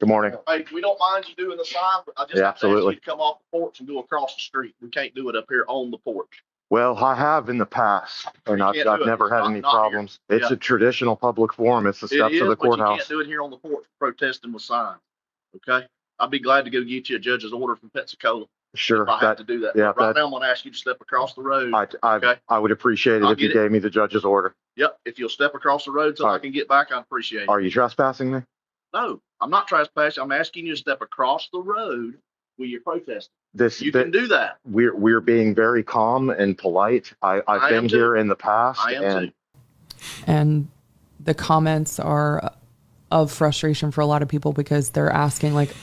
Good morning. Hey, we don't mind you doing the sign, but I just have to ask you to come off the porch and go across the street. We can't do it up here on the porch. Well, I have in the past, and I've never had any problems. It's a traditional public forum. It's the steps of the courthouse. But you can't do it here on the porch protesting with signs. Okay? I'd be glad to go get you a judge's order from Pensacola. Sure. If I have to do that. Yeah, right now, I'm going to ask you to step across the road. Okay? I would appreciate it if you gave me the judge's order. Yep. If you'll step across the road so I can get back, I'd appreciate it. Are you trespassing me? No, I'm not trespassing. I'm asking you to step across the road where you're protesting. You can do that. We're being very calm and polite. I've been here in the past. I am too. And the comments are of frustration for a lot of people because they're asking, like,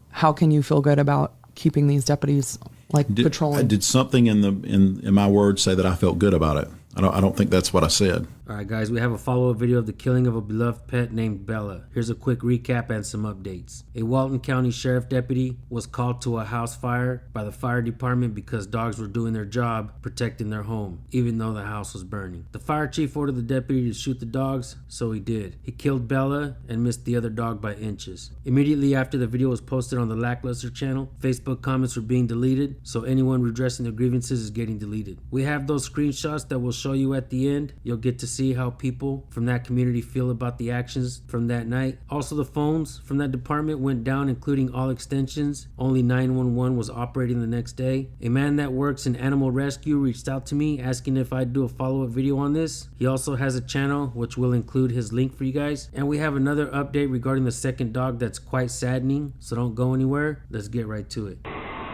how can you feel good about keeping these deputies patrolling? Did something in my words say that I felt good about it? I don't think that's what I said. All right, guys, we have a follow-up video of the killing of a beloved pet named Bella. Here's a quick recap and some updates. A Walton County Sheriff deputy was called to a house fire by the fire department because dogs were doing their job protecting their home, even though the house was burning. The fire chief ordered the deputy to shoot the dogs, so he did. He killed Bella and missed the other dog by inches. Immediately after the video was posted on the Lackluster channel, Facebook comments were being deleted, so anyone redressing their grievances is getting deleted. We have those screenshots that we'll show you at the end. You'll get to see how people from that community feel about the actions from that night. Also, the phones from that department went down, including all extensions. Only 911 was operating the next day. A man that works in animal rescue reached out to me asking if I'd do a follow-up video on this. He also has a channel which will include his link for you guys. And we have another update regarding the second dog that's quite saddening, so don't go anywhere. Let's get right to it.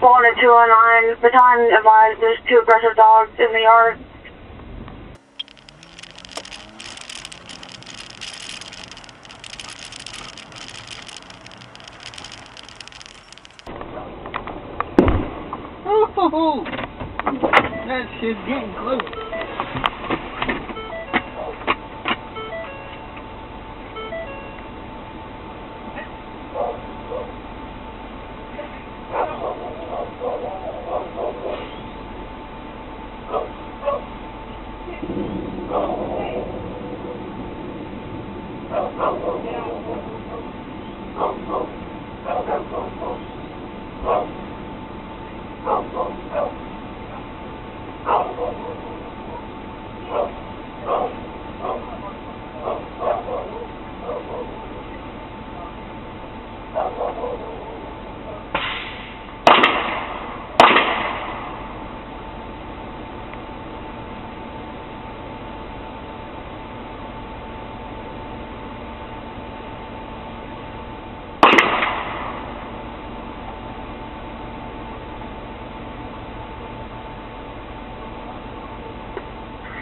Walton 209, baton advised there's 2 aggressive dogs in the yard. Oh, that shit's getting close.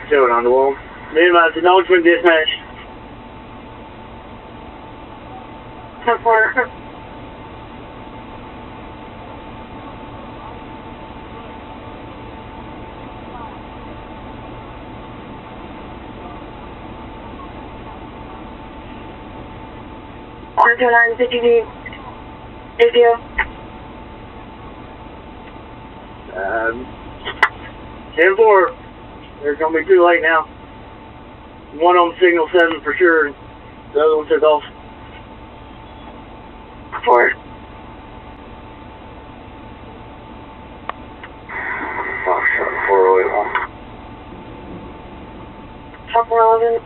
Going on the wall. Minimize acknowledgement dispatch. 10-4. Walton 209, 50 APO. 10-4. It's gonna be too late now. One on signal 7 for sure. The other one took off. 4. Foxtrot 4081. Top 411.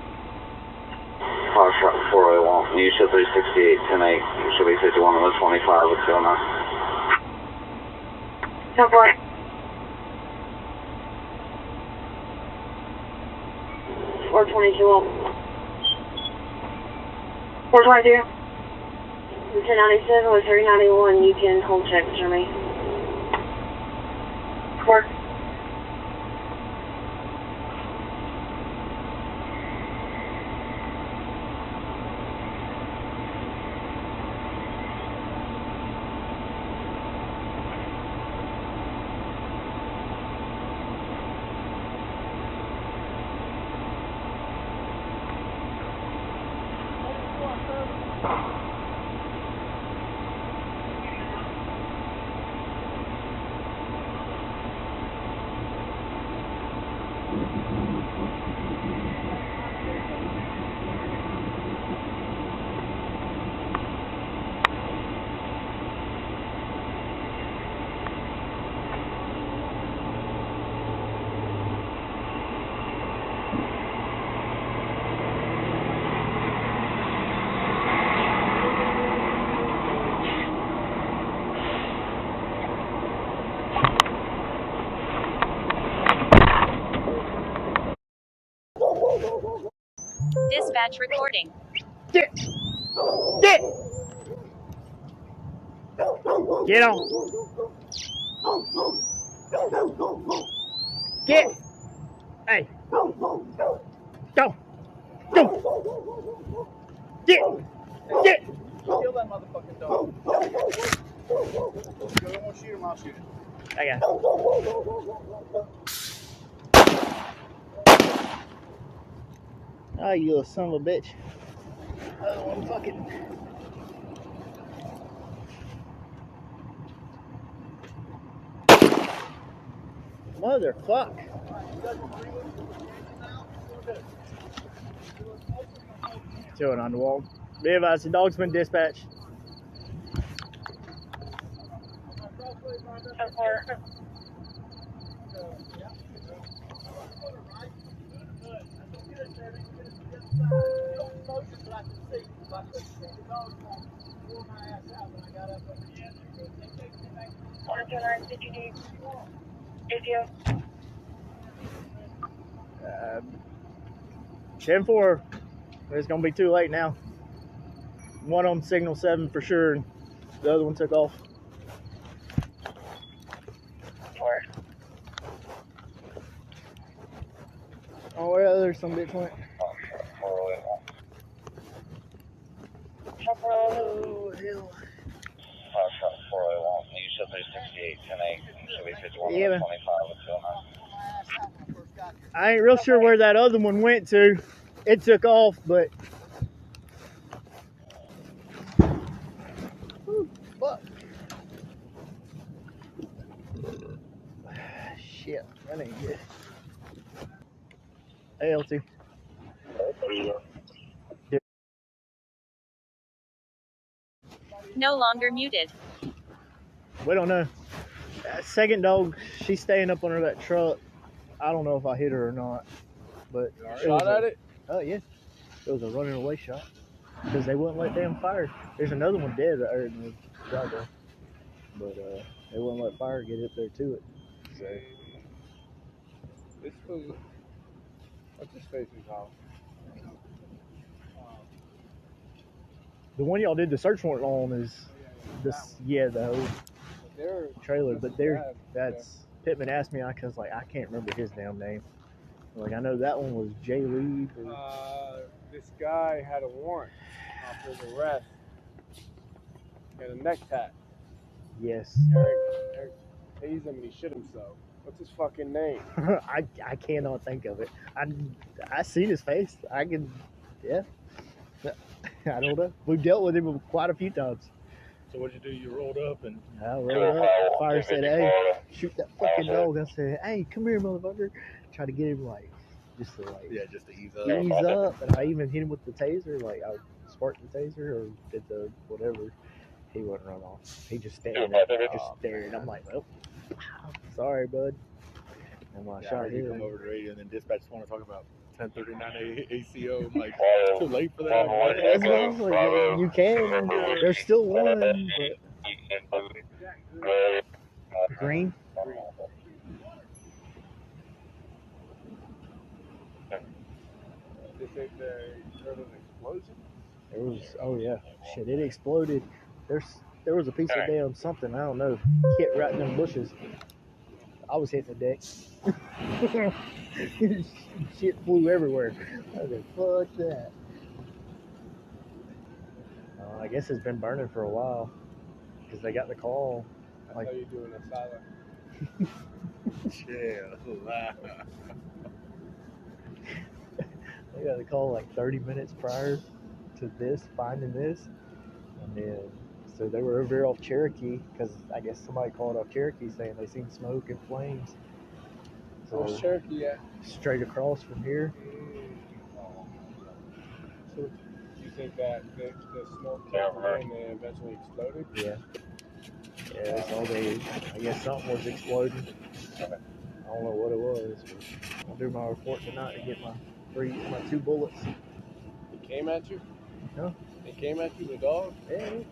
Foxtrot 4081. You should 368, 10-8. You should be 51 on the 25. What's going on? Top 4. 422. 422. 1097 with 391. You can hold check for me. 4. Dispatch recording. Get! Get! Get on! Get! Hey! Go! Go! Get! Get! Kill that motherfucking dog. You don't want to shoot him, I'll shoot him. I got it. Oh, you little son of a bitch. Oh, fucking. Motherfuck. Chilling on the wall. Be advised, the dog's been dispatched. If you 10-4. It's gonna be too late now. One of them signal 7 for sure, and the other one took off. 4. Oh, where there's some bitch went. Oh, hell. Yeah, man. I ain't real sure where that other one went to. It took off, but ooh, fuck. Shit, that ain't good. Hey, LT. No longer muted. We don't know. That second dog, she's staying up under that truck. I don't know if I hit her or not, but Shot at it? Oh yeah, it was a running away shot because they wouldn't let them fire. There's another one dead right there in the driveway, but they wouldn't let fire get up there to it. So This was. What's his face is off? the one y'all did the search warrant on is this, yeah, the whole trailer. But that's Pittman asked me because like I can't remember his damn name. Like I know that one was Jay Lee. This guy had a warrant for his arrest and a neck tat. Yes. Eric tased him and he shit himself. What's his fucking name? I cannot think of it. I seen his face. I can, yeah. I don't know. We've dealt with him quite a few times. So what'd you do? You rolled up and I rolled up. Fire said, "Hey, shoot that fucking dog." I said, "Hey, come here, motherfucker." Try to get him just to ease up. Ease up, and I even hit him with the taser. Like I sparked the taser or did the whatever. He wouldn't run off. He just stared. I'm like, well, sorry, bud. And when I shot him, come over to the radio and then dispatch want to talk about 1039 ACO. I'm like, too late for that. That's what I was like, yeah, you can. There's still one, but green. They say there was an explosion? There was, oh yeah, shit, it exploded. There was a piece of damn something, I don't know, hit right in them bushes. I was hitting the deck. Shit flew everywhere. I said, fuck that. I guess it's been burning for a while because they got the call. Like, how you doing a silent? Yeah. They got the call like 30 minutes prior to this, finding this. And then, so they were over here off Cherokee because I guess somebody called off Cherokee saying they seen smoke and flames. So where's Cherokee at? Straight across from here. So you think that the smoke came and then eventually exploded? Yeah. Yeah, that's all they, I guess something was exploding. I don't know what it was. But I'll do my report tonight and get my 2 bullets. It came at you? Huh? It came at you, the dog? Yeah,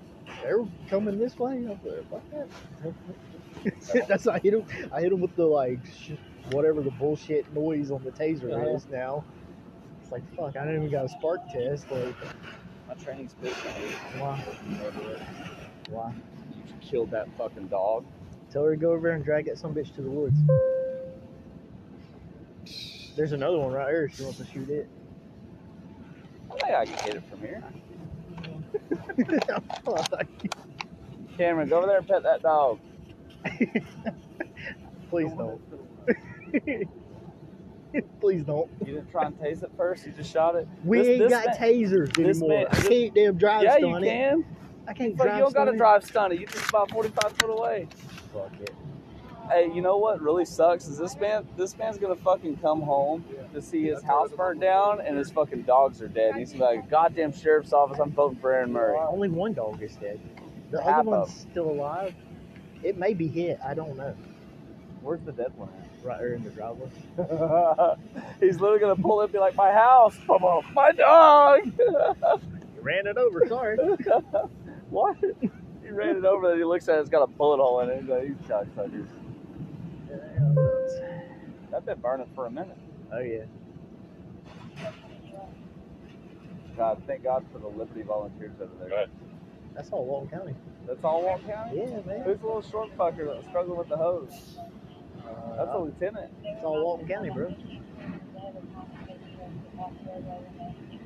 they were coming this way. I was like, fuck that. That's I hit him with the whatever the bullshit noise on the taser is now. It's like, fuck, I don't even got a spark test. Like, my training's big. Why? Why? You killed that fucking dog. Tell her to go over there and drag that some bitch to the woods. There's another one right here. She wants to shoot it. I think I can hit it from here. Cameron, go over there and pet that dog. Please don't. Please don't. You didn't try and tase it first? You just shot it? We ain't got tasers anymore. I can't damn drive stun it. Yeah, you can. I can't But drive you don't got to stun it. drive stun it. You just about 45 foot away. Fuck it. Hey, you know what really sucks is this man's gonna fucking come home to see his house burnt down and his fucking dogs are dead. And he's gonna be like, goddamn sheriff's office, I'm voting for Aaron Murray. Only one dog is dead. The Half other one's of still alive. It may be hit. I don't know. Where's the dead one at? Right there in the driveway. He's literally gonna pull up and be like, my house, my dog. You ran it over. Sorry. What? He ran it over. Then he looks at it. It's got a bullet hole in it. He's like, you cocksuckers. That's been burning for a minute. Oh yeah. God, thank God for the Liberty volunteers over there. Right. That's all Walton County. That's all Walton County? Yeah, man. Who's the little short fucker that's struggling with the hose? That's a lieutenant. It's all Walton County, bro.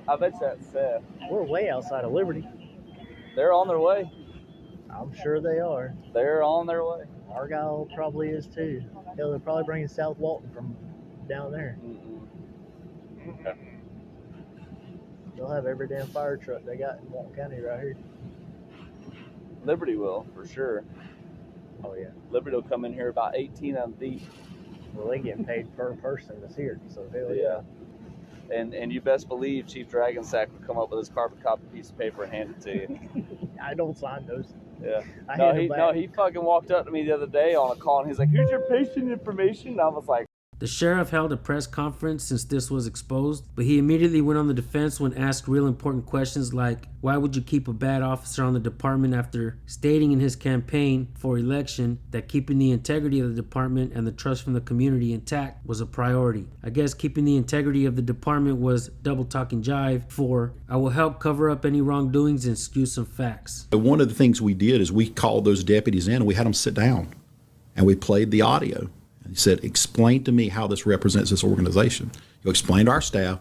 I bet you that's Seth. We're way outside of Liberty. They're on their way. I'm sure they are. They're on their way. Argyle probably is too. Hell, they're probably bringing South Walton from down there. They'll have every damn fire truck they got in Walton County right here. Liberty will, for sure. Oh, yeah. Liberty will come in here about 18 of them deep. Well, they getting paid per person that's here, so hell yeah. And you best believe Chief Dragonsack will come up with his carbon copy piece of paper and hand it to you. I don't sign those. Yeah. No, he fucking walked up to me the other day on a call and he's like, here's your patient information. And I was like, The sheriff held a press conference since this was exposed, but he immediately went on the defense when asked real important questions like, why would you keep a bad officer on the department, after stating in his campaign for election that keeping the integrity of the department and the trust from the community intact was a priority. I guess keeping the integrity of the department was double talking jive for, I will help cover up any wrongdoings and skew some facts. One of the things we did is we called those deputies in and we had them sit down and we played the audio. He said, explain to me how this represents this organization. You explain to our staff,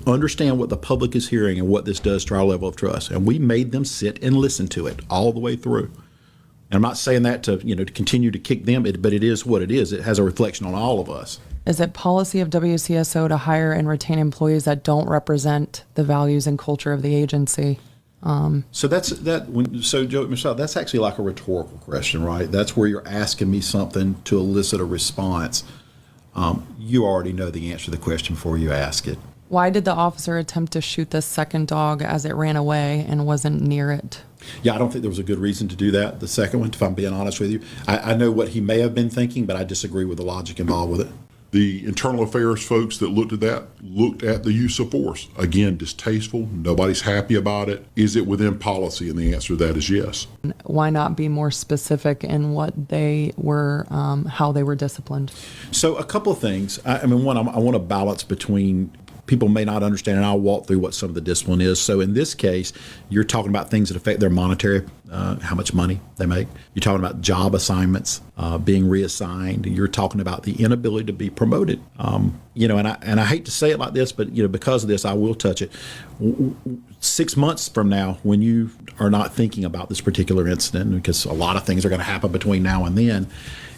understand what the public is hearing and what this does to our level of trust. And we made them sit and listen to it all the way through. And I'm not saying that to continue to kick them, but it is what it is. It has a reflection on all of us. Is it policy of WCSO to hire and retain employees that don't represent the values and culture of the agency? So Joe, Michelle, that's actually like a rhetorical question, right? That's where you're asking me something to elicit a response. You already know the answer to the question before you ask it. Why did the officer attempt to shoot the second dog as it ran away and wasn't near it? Yeah, I don't think there was a good reason to do that. The second one, if I'm being honest with you, I know what he may have been thinking, but I disagree with the logic involved with it. The internal affairs folks that looked at that looked at the use of force. Again, distasteful. Nobody's happy about it. Is it within policy? And the answer to that is yes. Why not be more specific in what they were, how they were disciplined? So a couple of things. I want to balance between people may not understand, and I'll walk through what some of the discipline is. So in this case, you're talking about things that affect their monetary, how much money they make. You're talking about job assignments, being reassigned. You're talking about the inability to be promoted. And I hate to say it like this, but because of this, I will touch it. 6 months from now, when you are not thinking about this particular incident, because a lot of things are going to happen between now and then,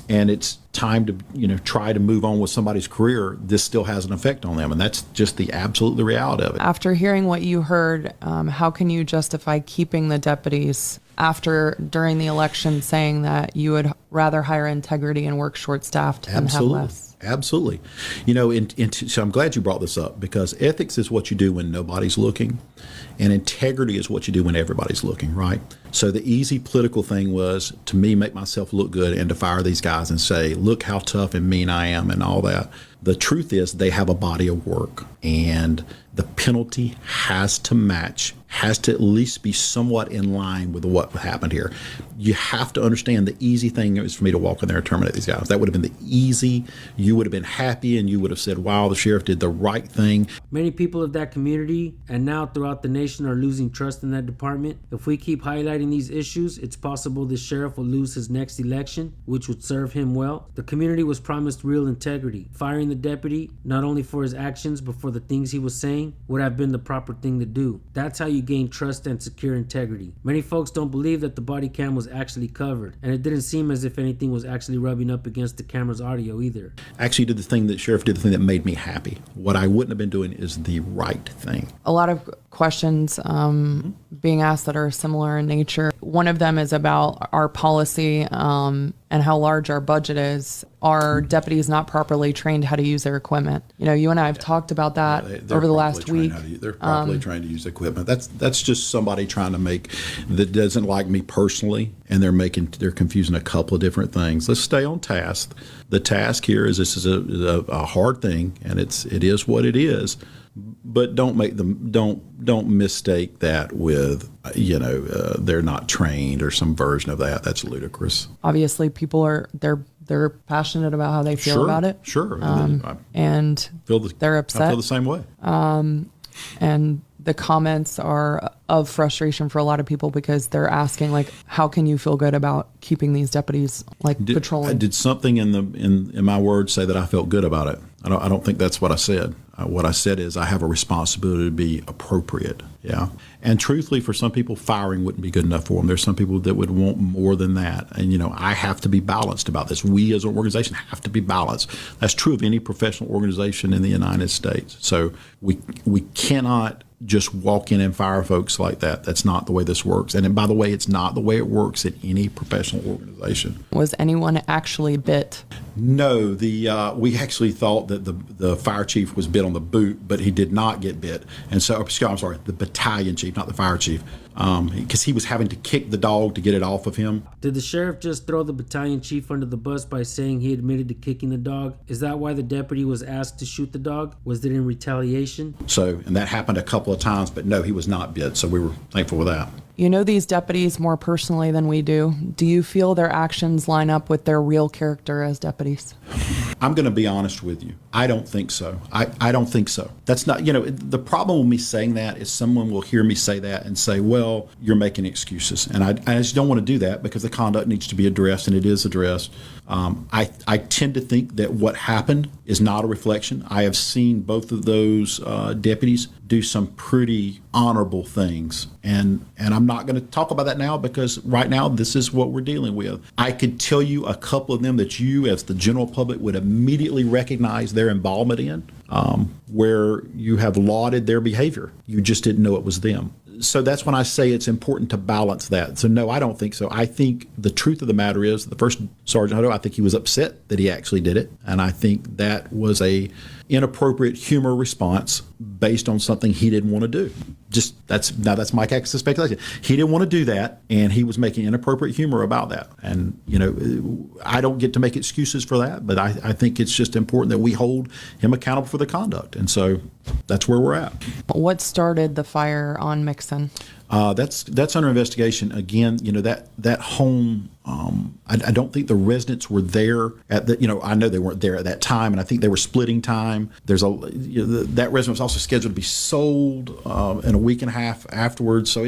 and it's time to try to move on with somebody's career, this still has an effect on them, and that's just the absolute reality of it. After hearing what you heard, how can you justify keeping the deputies during the election, saying that you would rather hire integrity and work short-staffed and have less? Absolutely. So I'm glad you brought this up, because ethics is what you do when nobody's looking, and integrity is what you do when everybody's looking, right? So the easy political thing was to me make myself look good and to fire these guys and say, look how tough and mean I am and all that. The truth is they have a body of work, and the penalty has to match, has to at least be somewhat in line with what happened here. You have to understand the easy thing is for me to walk in there and terminate these guys. That would have been the easy. You would have been happy and you would have said, wow, the sheriff did the right thing. Many people of that community and now throughout the nation are losing trust in that department. If we keep highlighting these issues, it's possible the sheriff will lose his next election, which would serve him well. The community was promised real integrity. Firing the deputy, not only for his actions, but for the things he was saying, would have been the proper thing to do. That's how you gain trust and secure integrity. Many folks don't believe that the body cam was actually covered, and it didn't seem as if anything was actually rubbing up against the camera's audio either. Actually did the thing that sheriff did, the thing that made me happy. What I wouldn't have been doing is the right thing. A lot of questions being asked that are similar in nature. One of them is about our policy and how large our budget is. Are deputies not properly trained how to use their equipment? You know, you and I have talked about that over the last week. They're properly trained to use equipment. That's just somebody trying to make, that doesn't like me personally, and they're confusing a couple of different things. Let's stay on task. The task here is this is a hard thing, and it is what it is. But don't mistake that with they're not trained or some version of that. That's ludicrous. Obviously, people they're passionate about how they feel about it. Sure, and they're upset. I feel the same way. And the comments are of frustration for a lot of people because they're asking, like, how can you feel good about keeping these deputies patrolling? Did something in my words say that I felt good about it? I don't think that's what I said. What I said is I have a responsibility to be appropriate. Yeah. And truthfully, for some people, firing wouldn't be good enough for them. There's some people that would want more than that. And, I have to be balanced about this. We as an organization have to be balanced. That's true of any professional organization in the United States. So we cannot just walk in and fire folks like that. That's not the way this works. And by the way, it's not the way it works in any professional organization. Was anyone actually bit? No, we actually thought that the fire chief was bit on the boot, but he did not get bit. And so, I'm sorry, the battalion chief, not the fire chief, because he was having to kick the dog to get it off of him. Did the sheriff just throw the battalion chief under the bus by saying he admitted to kicking the dog? Is that why the deputy was asked to shoot the dog? Was it in retaliation? So, and that happened a couple of times, but no, he was not bit. So we were thankful for that. You know these deputies more personally than we do. Do you feel their actions line up with their real character as deputies? I'm going to be honest with you. I don't think so. I don't think so. That's not, the problem with me saying that is someone will hear me say that and say, well, you're making excuses. And I just don't want to do that because the conduct needs to be addressed, and it is addressed. I tend to think that what happened is not a reflection. I have seen both of those deputies do some pretty honorable things. And I'm not going to talk about that now because right now this is what we're dealing with. I could tell you a couple of them that you as the general public would immediately recognize their involvement in, where you have lauded their behavior. You just didn't know it was them. So that's when I say it's important to balance that. So no, I don't think so. I think the truth of the matter is the first Sergeant Hutto, I think he was upset that he actually did it. And I think that was a inappropriate humor response based on something he didn't want to do. That's my speculation. He didn't want to do that, and he was making inappropriate humor about that. And, I don't get to make excuses for that, but I think it's just important that we hold him accountable for the conduct. And so that's where we're at. What started the fire on Mixon? That's under investigation. Again, that home, I don't think the residents were there at the, I know they weren't there at that time, and I think they were splitting time. That resident was also scheduled to be sold in a week and a half afterwards. So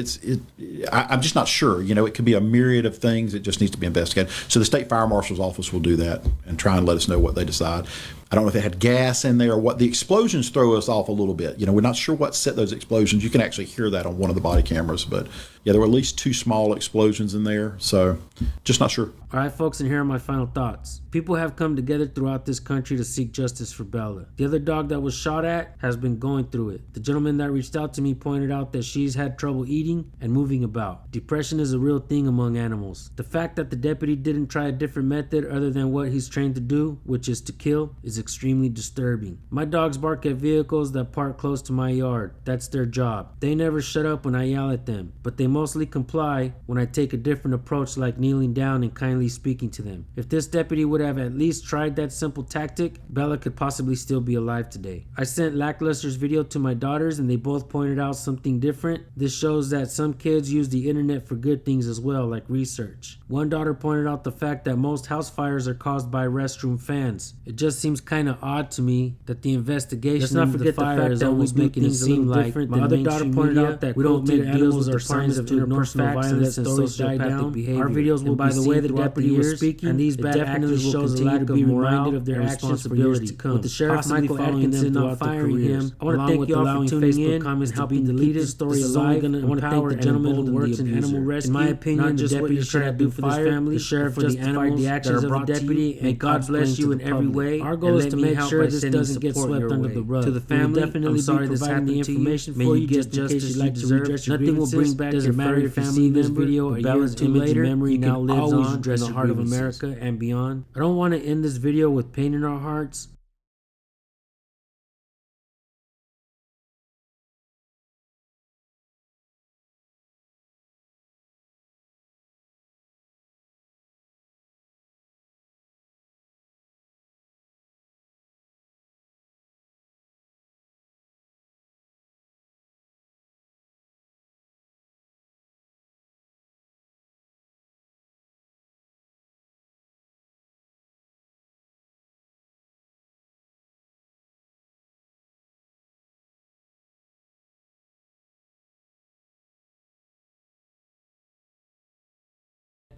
I'm just not sure. It could be a myriad of things. It just needs to be investigated. So the state fire marshal's office will do that and try and let us know what they decide. I don't know if they had gas in there or what. The explosions throw us off a little bit. We're not sure what set those explosions. You can actually hear that on one of the body cameras. But yeah, there were at least 2 small explosions in there. So just not sure. All right, folks, and here are my final thoughts. People have come together throughout this country to seek justice for Bella. The other dog that was shot at has been going through it. The gentleman that reached out to me pointed out that she's had trouble eating and moving about. Depression is a real thing among animals. The fact that the deputy didn't try a different method other than what he's trained to do, which is to kill, is extremely disturbing. My dogs bark at vehicles that park close to my yard. That's their job. They never shut up when I yell at them, but they mostly comply when I take a different approach, like kneeling down and kindly speaking to them. If this deputy would have at least tried that simple tactic, Bella could possibly still be alive today. I sent Lackluster's video to my daughters and they both pointed out something different. This shows that some kids use the internet for good things as well, like research. One daughter pointed out the fact that most house fires are caused by restroom fans. It just seems kind of odd to me that the investigation Let's not into forget the fire the fact is that almost we do making it things a seem little like different my than other mainstream daughter pointed media. out that We don't make deals or or signs of interpersonal violence and sociopathic behavior. Our videos will by the way the deputy was years, speaking, and these bad actors shows a lack of morale of their responsibility to come. With the sheriff Michael Atkinson not firing him, I want to thank you all for tuning in and helping to lead this story alive. I want to thank the gentleman who works in animal rescue. In my opinion, not just what you're trying to do for this family, the sheriff justified the actions of the deputy, and God bless you in every way. Our goal is to make sure this doesn't get swept under the rug. To the family, definitely sorry this happened the information for you just in case you like to redress your grievances. Nothing will bring back doesn't matter if you see this video a year or two later. Memory now lives on in the heart of America and beyond. I don't want to end this video with pain in our hearts.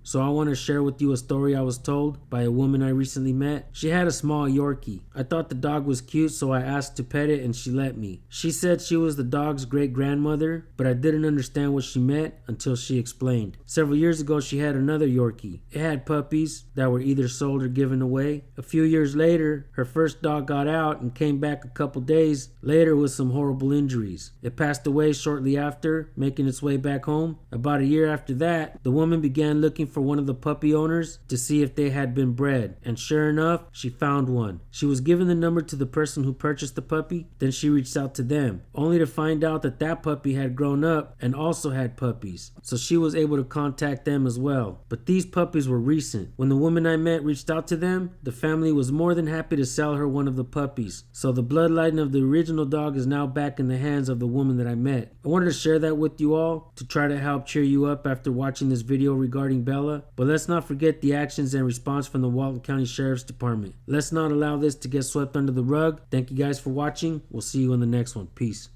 So I want to share with you a story I was told by a woman I recently met. She had a small Yorkie. I thought the dog was cute, so I asked to pet it and she let me. She said she was the dog's great-grandmother, but I didn't understand what she meant until she explained. Several years ago, she had another Yorkie. It had puppies that were either sold or given away. A few years later, her first dog got out and came back a couple days later with some horrible injuries. It passed away shortly after, making its way back home. About a year after that, the woman began looking for one of the puppy owners to see if they had been bred, and sure enough, she found one. She was given the number to the person who purchased the puppy, then she reached out to them, only to find out that that puppy had grown up and also had puppies, so she was able to contact them as well. But these puppies were recent. When the woman I met reached out to them, the family was more than happy to sell her one of the puppies, so the bloodline of the original dog is now back in the hands of the woman that I met. I wanted to share that with you all to try to help cheer you up after watching this video regarding Bella. But let's not forget the actions and response from the Walton County Sheriff's Department. Let's not allow this to get swept under the rug. Thank you guys for watching. We'll see you in the next one. Peace.